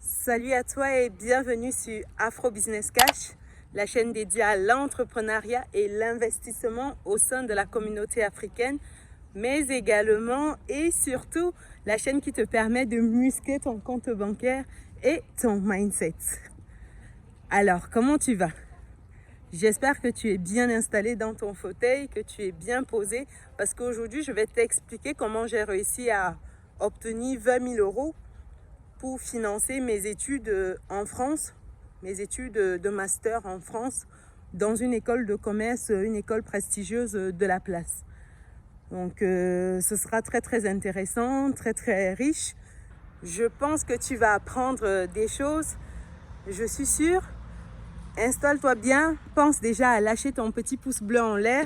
Salut à toi et bienvenue sur Afro Business Cash, la chaîne dédiée à l'entrepreneuriat et l'investissement au sein de la communauté africaine, mais également et surtout la chaîne qui te permet de muscler ton compte bancaire et ton mindset. Alors, comment tu vas? J'espère que tu es bien installé dans ton fauteuil, que tu es bien posé, parce qu'aujourd'hui, je vais t'expliquer comment j'ai réussi à obtenir 20 000 euros pour financer mes études en France, mes études de master en France, dans une école de commerce, une école prestigieuse de la place. Donc ce sera très intéressant, très riche. Je pense que tu vas apprendre des choses, je suis sûre. Installe-toi bien, pense déjà à lâcher ton petit pouce bleu en l'air,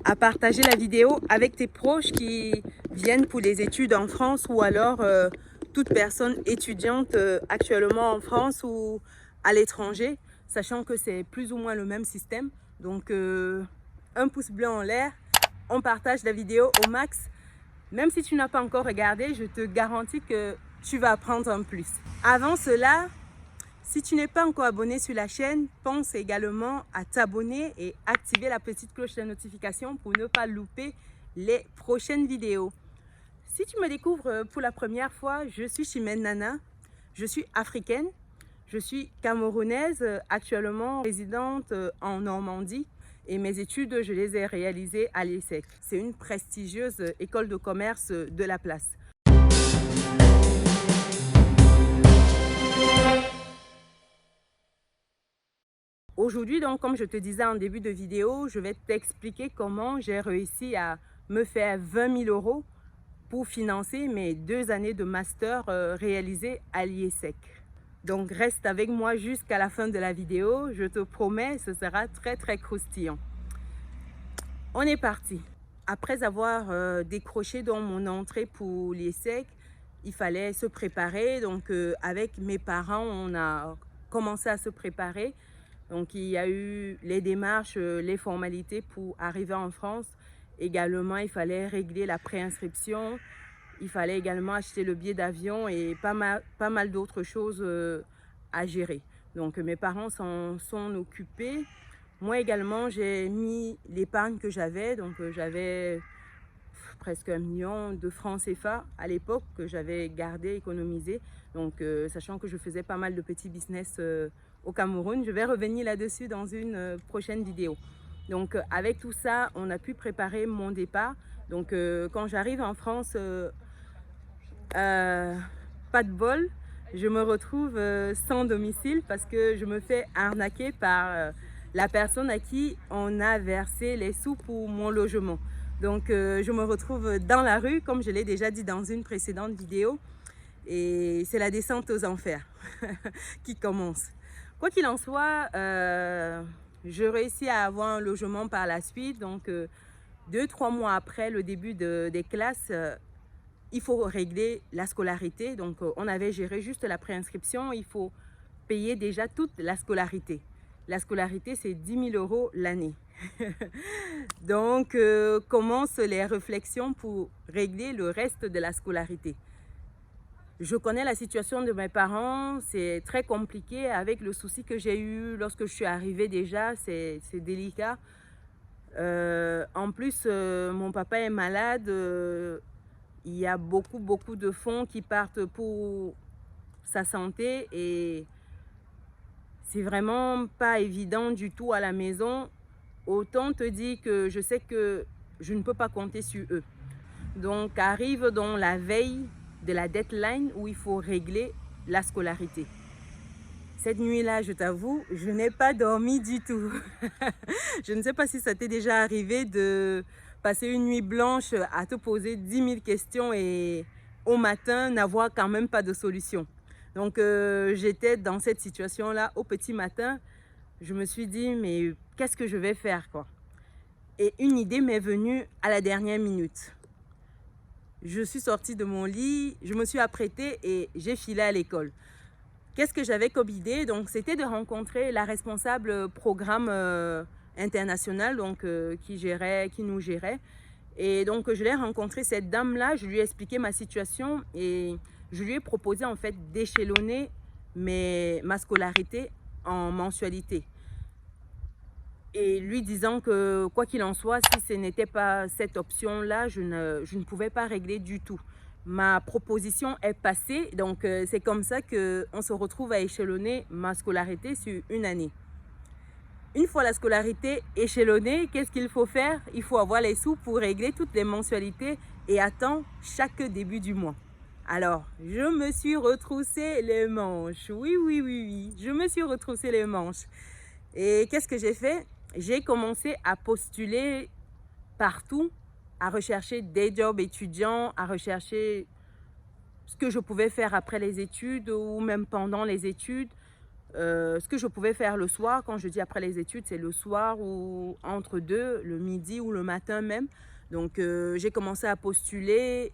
à partager la vidéo avec tes proches qui viennent pour les études en France ou alors toute personne étudiante actuellement en France ou à l'étranger, sachant que c'est plus ou moins le même système. Donc un pouce bleu en l'air, on partage la vidéo au max. Même si tu n'as pas encore regardé, je te garantis que tu vas apprendre un plus. Avant cela, si tu n'es pas encore abonné sur la chaîne, pense également à t'abonner et activer la petite cloche de notification pour ne pas louper les prochaines vidéos. Si tu me découvres pour la première fois, je suis Chimène Nana, je suis africaine, je suis camerounaise, actuellement résidente en Normandie et mes études, je les ai réalisées à l'ESSEC. C'est une prestigieuse école de commerce de la place. Aujourd'hui, donc, comme je te disais en début de vidéo, je vais t'expliquer comment j'ai réussi à me faire 20 000 euros pour financer mes 2 années de master réalisées à l'IESEC. Donc, reste avec moi jusqu'à la fin de la vidéo. Je te promets, ce sera très croustillant. On est parti. Après avoir décroché dans mon entrée pour l'IESEC, il fallait se préparer. Donc, avec mes parents, on a commencé à se préparer. Donc, il y a eu les démarches, les formalités pour arriver en France. Également, il fallait régler la préinscription. Il fallait également acheter le billet d'avion et pas mal d'autres choses à gérer. Donc, mes parents s'en sont occupés. Moi également, j'ai mis l'épargne que j'avais. Donc, j'avais presque 1 million de francs CFA à l'époque que j'avais gardé, économisé. Donc, sachant que je faisais pas mal de petits business au Cameroun. Je vais revenir là-dessus dans une prochaine vidéo. Donc, avec tout ça, on a pu préparer mon départ. Donc, quand j'arrive en France, pas de bol, je me retrouve sans domicile parce que je me fais arnaquer par la personne à qui on a versé les sous pour mon logement. Donc, je me retrouve dans la rue, comme je l'ai déjà dit dans une précédente vidéo. Et c'est la descente aux enfers qui commence. Quoi qu'il en soit, je réussis à avoir un logement par la suite. Donc, 2-3 mois après le début des classes, il faut régler la scolarité. Donc, on avait géré juste la préinscription. Il faut payer déjà toute la scolarité. La scolarité, c'est 10 000 euros l'année. Donc, commencent les réflexions pour régler le reste de la scolarité. Je connais la situation de mes parents, c'est très compliqué avec le souci que j'ai eu lorsque je suis arrivée déjà, c'est délicat. En plus, mon papa est malade, il y a beaucoup de fonds qui partent pour sa santé et c'est vraiment pas évident du tout à la maison. Autant te dire que je sais que je ne peux pas compter sur eux. Donc, arrive dans la veille de la deadline où il faut régler la scolarité. Cette nuit-là, je t'avoue, je n'ai pas dormi du tout. Je ne sais pas si ça t'est déjà arrivé de passer une nuit blanche à te poser 10 000 questions et au matin, n'avoir quand même pas de solution. Donc, j'étais dans cette situation-là au petit matin. Je me suis dit, mais qu'est-ce que je vais faire, quoi? Et une idée m'est venue à la dernière minute. Je suis sortie de mon lit, je me suis apprêtée et j'ai filé à l'école. Qu'est-ce que j'avais comme idée? Donc, c'était de rencontrer la responsable programme international, donc qui nous gérait. Et donc, je l'ai rencontrée, cette dame-là, je lui ai expliqué ma situation et je lui ai proposé en fait d'échelonner ma scolarité en mensualité. Et lui disant que quoi qu'il en soit, si ce n'était pas cette option-là, je ne pouvais pas régler du tout. Ma proposition est passée, donc c'est comme ça qu'on se retrouve à échelonner ma scolarité sur une année. Une fois la scolarité échelonnée, qu'est-ce qu'il faut faire? Il faut avoir les sous pour régler toutes les mensualités et attendre chaque début du mois. Alors, je me suis retroussé les manches. Oui, oui, oui, oui, je me suis retroussé les manches. Et qu'est-ce que j'ai fait? J'ai commencé à postuler partout, à rechercher des jobs étudiants, à rechercher ce que je pouvais faire après les études ou même pendant les études. Ce que je pouvais faire le soir, quand je dis après les études, c'est le soir ou entre deux, le midi ou le matin même. Donc j'ai commencé à postuler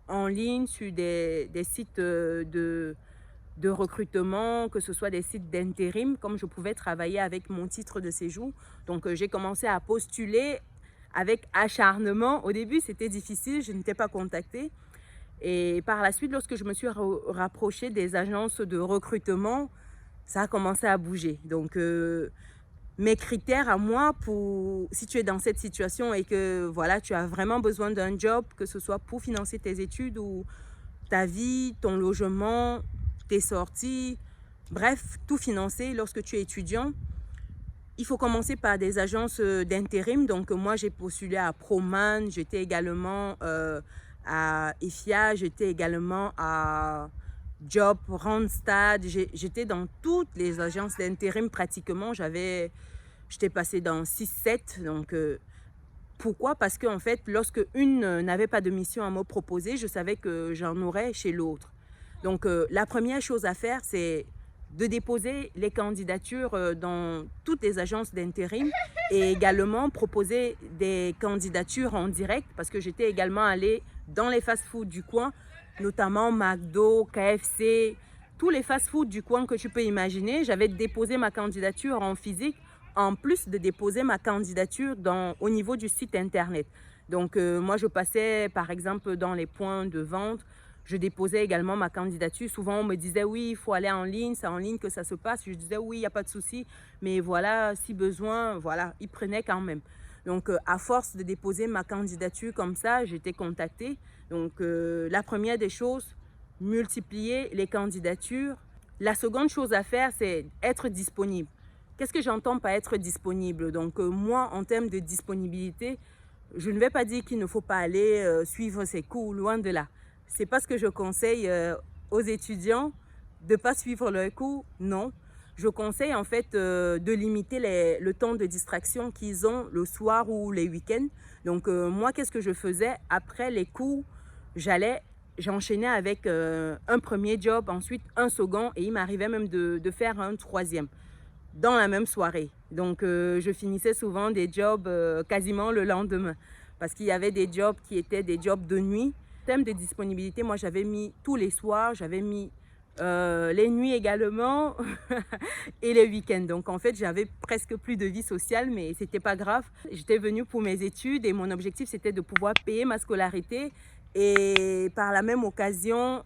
en ligne sur des sites de recrutement, que ce soit des sites d'intérim, comme je pouvais travailler avec mon titre de séjour. Donc, j'ai commencé à postuler avec acharnement. Au début, c'était difficile, je n'étais pas contactée. Et par la suite, lorsque je me suis rapprochée des agences de recrutement, ça a commencé à bouger. Donc, mes critères à moi, si tu es dans cette situation et que voilà, tu as vraiment besoin d'un job, que ce soit pour financer tes études ou ta vie, ton logement, tes sorties, bref, tout financer lorsque tu es étudiant. Il faut commencer par des agences d'intérim. Donc moi, j'ai postulé à Proman, j'étais également à EFIA, j'étais également à Job, Randstad. J'étais dans toutes les agences d'intérim pratiquement. J'étais passée dans 6-7. Donc pourquoi? Parce qu'en fait, lorsque une n'avait pas de mission à me proposer, je savais que j'en aurais chez l'autre. Donc, la première chose à faire, c'est de déposer les candidatures dans toutes les agences d'intérim et également proposer des candidatures en direct parce que j'étais également allée dans les fast-foods du coin, notamment McDo, KFC, tous les fast-foods du coin que tu peux imaginer. J'avais déposé ma candidature en physique en plus de déposer ma candidature au niveau du site internet. Donc, moi, je passais par exemple dans les points de vente. Je déposais également ma candidature. Souvent, on me disait oui, il faut aller en ligne, c'est en ligne que ça se passe. Je disais oui, il n'y a pas de souci, mais voilà, si besoin, voilà, ils prenaient quand même. Donc, à force de déposer ma candidature comme ça, j'étais contactée. Donc, la première des choses, multiplier les candidatures. La seconde chose à faire, c'est être disponible. Qu'est-ce que j'entends par être disponible? Donc, moi, en termes de disponibilité, je ne vais pas dire qu'il ne faut pas aller suivre ses cours, loin de là. C'est pas ce que je conseille aux étudiants de ne pas suivre leurs cours, non. Je conseille en fait de limiter le temps de distraction qu'ils ont le soir ou les week-ends. Donc moi, qu'est-ce que je faisais? Après les cours, j'enchaînais avec un premier job, ensuite un second et il m'arrivait même de faire un troisième dans la même soirée. Donc je finissais souvent des jobs quasiment le lendemain parce qu'il y avait des jobs qui étaient des jobs de nuit. En termes de disponibilité, moi j'avais mis tous les soirs, j'avais mis les nuits également et les week-ends. Donc en fait, j'avais presque plus de vie sociale, mais c'était pas grave. J'étais venue pour mes études et mon objectif c'était de pouvoir payer ma scolarité et par la même occasion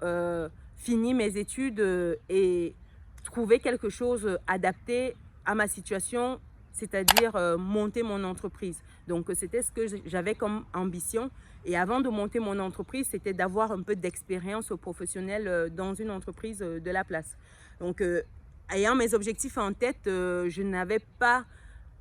finir mes études et trouver quelque chose adapté à ma situation, c'est-à-dire monter mon entreprise. Donc c'était ce que j'avais comme ambition. Et avant de monter mon entreprise, c'était d'avoir un peu d'expérience professionnelle dans une entreprise de la place. Donc, ayant mes objectifs en tête, je n'avais pas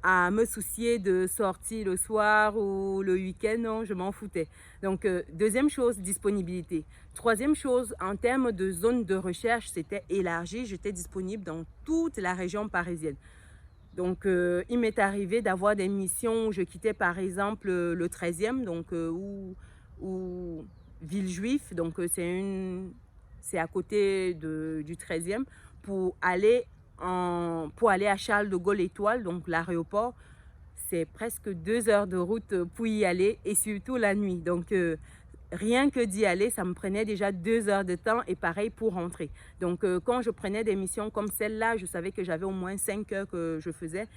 à me soucier de sortir le soir ou le week-end, non, je m'en foutais. Donc, deuxième chose, disponibilité. Troisième chose, en termes de zone de recherche, c'était élargi. J'étais disponible dans toute la région parisienne. Donc, il m'est arrivé d'avoir des missions où je quittais par exemple le 13e, donc, ou Villejuif, donc c'est à côté du 13e, pour aller à Charles de Gaulle Étoile, donc l'aéroport. C'est presque 2 heures de route pour y aller et surtout la nuit. Donc, rien que d'y aller, ça me prenait déjà 2 heures de temps et pareil pour rentrer. Donc, quand je prenais des missions comme celle-là, je savais que j'avais au moins 5 heures que je faisais.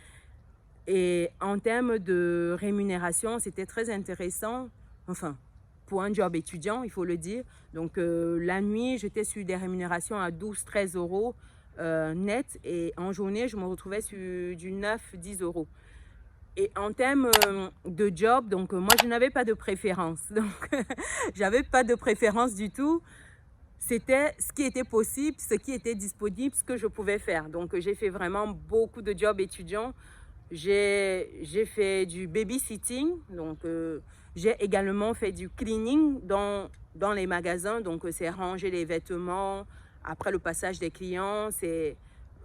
Et en termes de rémunération, c'était très intéressant. Enfin, pour un job étudiant, il faut le dire. Donc la nuit, j'étais sur des rémunérations à 12-13 euros net et en journée, je me retrouvais sur du 9-10 euros. Et en termes de job, donc moi, je n'avais pas de préférence. Donc, j'avais pas de préférence du tout. C'était ce qui était possible, ce qui était disponible, ce que je pouvais faire. Donc, j'ai fait vraiment beaucoup de jobs étudiants. J'ai fait du babysitting, donc j'ai également fait du cleaning dans les magasins. Donc, c'est ranger les vêtements après le passage des clients, c'est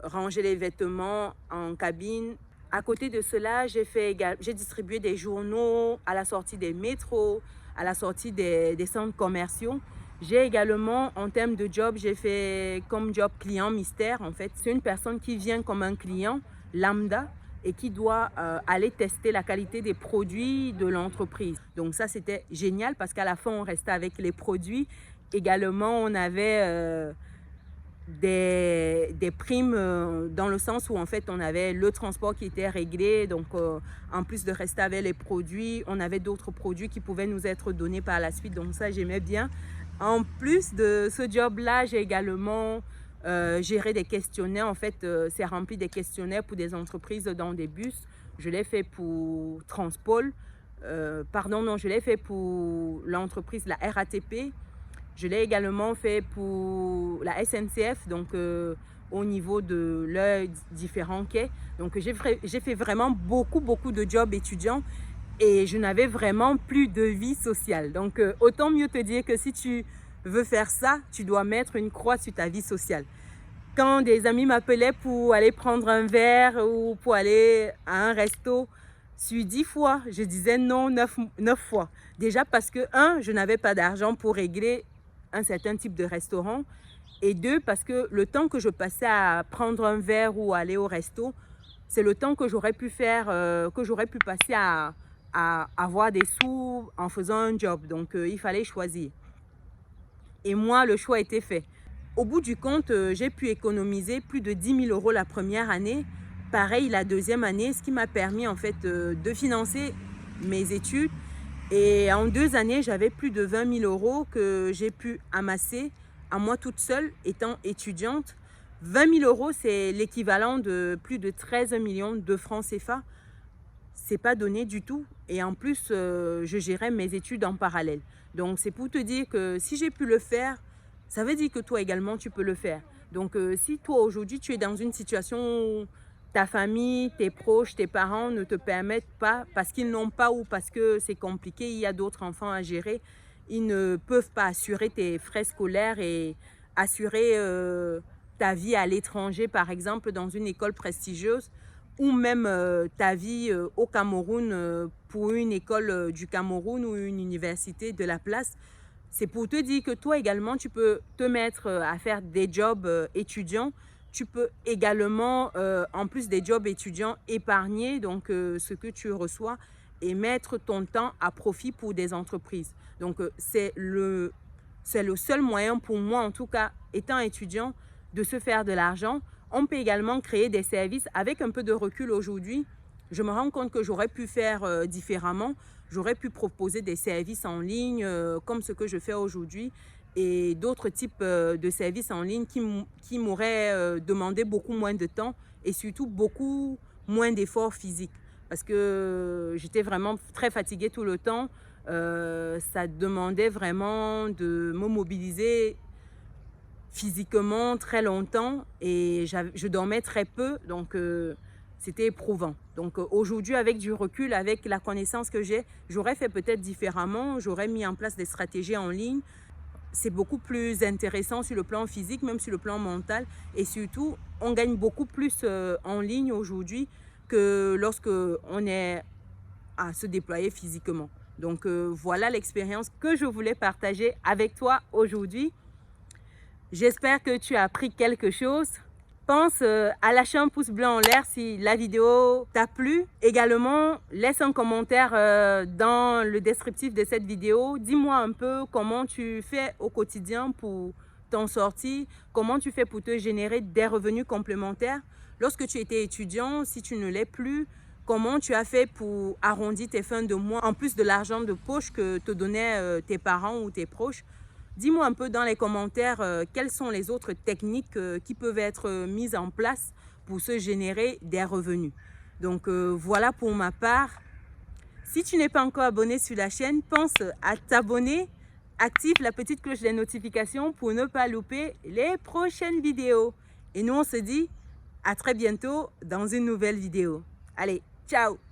ranger les vêtements en cabine. À côté de cela, j'ai distribué des journaux à la sortie des métros, à la sortie des centres commerciaux. J'ai également, en termes de job, j'ai fait comme job client mystère. En fait, c'est une personne qui vient comme un client lambda et qui doit aller tester la qualité des produits de l'entreprise. Donc ça, c'était génial parce qu'à la fin, on restait avec les produits. Également, on avait des primes dans le sens où en fait on avait le transport qui était réglé, donc en plus de rester avec les produits, on avait d'autres produits qui pouvaient nous être donnés par la suite, donc ça j'aimais bien. En plus de ce job là, j'ai également géré des questionnaires. En fait c'est rempli des questionnaires pour des entreprises dans des bus. Je l'ai fait pour Transpol, je l'ai fait pour l'entreprise, la RATP. Je l'ai également fait pour la SNCF, donc au niveau de leurs différents quais. Donc j'ai fait vraiment beaucoup de jobs étudiants et je n'avais vraiment plus de vie sociale. Donc autant mieux te dire que si tu veux faire ça, tu dois mettre une croix sur ta vie sociale. Quand des amis m'appelaient pour aller prendre un verre ou pour aller à un resto, sur 10 fois, je disais non 9 fois. Déjà parce que, je n'avais pas d'argent pour régler un certain type de restaurant, et 2, parce que le temps que je passais à prendre un verre ou aller au resto, c'est le temps que j'aurais pu faire, que j'aurais pu passer à avoir des sous en faisant un job. Donc il fallait choisir. Et moi, le choix était fait. Au bout du compte, j'ai pu économiser plus de 10 000 euros la première année. Pareil, la deuxième année, ce qui m'a permis en fait de financer mes études. Et en 2 années, j'avais plus de 20 000 euros que j'ai pu amasser à moi toute seule, étant étudiante. 20 000 euros, c'est l'équivalent de plus de 13 millions de francs CFA. C'est pas donné du tout. Et en plus, je gérais mes études en parallèle. Donc, c'est pour te dire que si j'ai pu le faire, ça veut dire que toi également, tu peux le faire. Donc, si toi, aujourd'hui, tu es dans une situation où ta famille, tes proches, tes parents ne te permettent pas, parce qu'ils n'ont pas ou parce que c'est compliqué, il y a d'autres enfants à gérer, ils ne peuvent pas assurer tes frais scolaires et assurer ta vie à l'étranger, par exemple, dans une école prestigieuse, ou même ta vie au Cameroun pour une école du Cameroun ou une université de la place. C'est pour te dire que toi également, tu peux te mettre à faire des jobs étudiants. Tu peux également, en plus des jobs étudiants, épargner donc, ce que tu reçois et mettre ton temps à profit pour des entreprises. Donc, c'est le seul moyen pour moi, en tout cas, étant étudiant, de se faire de l'argent. On peut également créer des services. Avec un peu de recul aujourd'hui, je me rends compte que j'aurais pu faire différemment. J'aurais pu proposer des services en ligne comme ce que je fais aujourd'hui, et d'autres types de services en ligne qui m'auraient demandé beaucoup moins de temps et surtout beaucoup moins d'efforts physiques. Parce que j'étais vraiment très fatiguée tout le temps. Ça demandait vraiment de me mobiliser physiquement très longtemps et je dormais très peu, donc c'était éprouvant. Donc aujourd'hui, avec du recul, avec la connaissance que j'ai, j'aurais fait peut-être différemment, j'aurais mis en place des stratégies en ligne. C'est beaucoup plus intéressant sur le plan physique, même sur le plan mental, et surtout, on gagne beaucoup plus en ligne aujourd'hui que lorsque on est à se déployer physiquement. Donc voilà l'expérience que je voulais partager avec toi aujourd'hui. J'espère que tu as appris quelque chose. Pense à lâcher un pouce bleu en l'air si la vidéo t'a plu. Également, laisse un commentaire dans le descriptif de cette vidéo. Dis-moi un peu comment tu fais au quotidien pour t'en sortir, comment tu fais pour te générer des revenus complémentaires. Lorsque tu étais étudiant, si tu ne l'es plus, comment tu as fait pour arrondir tes fins de mois, en plus de l'argent de poche que te donnaient tes parents ou tes proches. Dis-moi un peu dans les commentaires quelles sont les autres techniques qui peuvent être mises en place pour se générer des revenus. Donc voilà pour ma part. Si tu n'es pas encore abonné sur la chaîne, pense à t'abonner. Active la petite cloche des notifications pour ne pas louper les prochaines vidéos. Et nous, on se dit à très bientôt dans une nouvelle vidéo. Allez, ciao!